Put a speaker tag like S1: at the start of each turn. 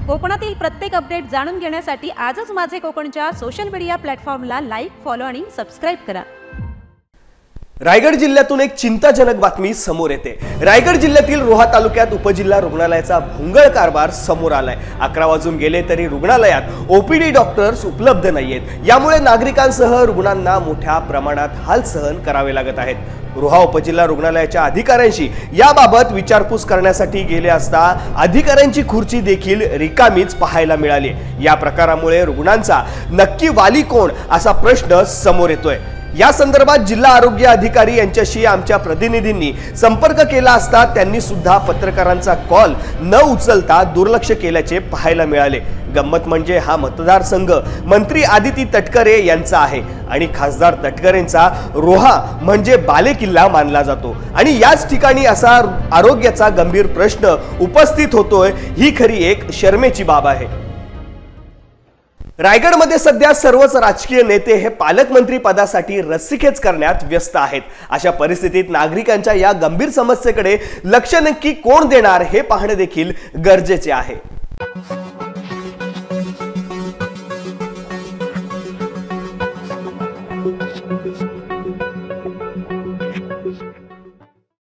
S1: कोकणातील प्रत्येक अपडेट जाणून घेण्यासाठी आजच माझे कोकणच्या सोशल मीडिया प्लॅटफॉर्मला लाईक, फॉलो आणि सबस्क्राइब करा।
S2: रायगड जिल्ह्यातून एक चिंताजनक बातमी समोर येते। रायगड जिल्ह्यातील रोहा तालुक्यात उपजिल्हा रुग्णालयाचा भोंगळ कारभार समोर आलाय। 11 वाजून गेले तरी रुग्णालयात ओपीडी डॉक्टर्स उपलब्ध नाहीयेत। यामुळे नागरिकांसह रुग्णांना मोठ्या प्रमाणात हाल सहन करावे लागत आहेत। रोहा उपजिल्हा रुग्णालयाच्या अधिकाऱ्यांशी याबाबत विचारपूस करण्यासाठी गेले असता अधिकाऱ्यांची खुर्ची देखील रिकामीच पाहायला मिळाली। या प्रकारामुळे रुग्णांचा नक्की वाली कोण असा प्रश्न समोर येतोय। या संदर्भात जिल्हा आरोग्य अधिकारी यांच्याशी आमच्या प्रतिनिधींनी संपर्क केला असता त्यांनी सुद्धा पत्रकारांचा कॉल न उचलता दुर्लक्ष केल्याचे पाहायला मिळाले। गंमत म्हणजे हा मतदारसंघ मंत्री आदिती तटकरे यांचा आहे आणि खासदार तटकरेंचा रोहा म्हणजे बालेकिल्ला मानला जातो आणि याच ठिकाणी असा आरोग्याचा गंभीर प्रश्न उपस्थित होतोय ही खरी एक शर्मेची बाब आहे। रायगडमध्ये सध्या सर्वच राजकीय नेते हे पालकमंत्री पदासाठी रस्सीखेच करण्यात व्यस्त आहेत। अशा परिस्थितीत नागरिकांच्या या गंभीर समस्येकडे लक्ष नक्की कोण देणार हे पाहणे देखील गरजेचे आहे।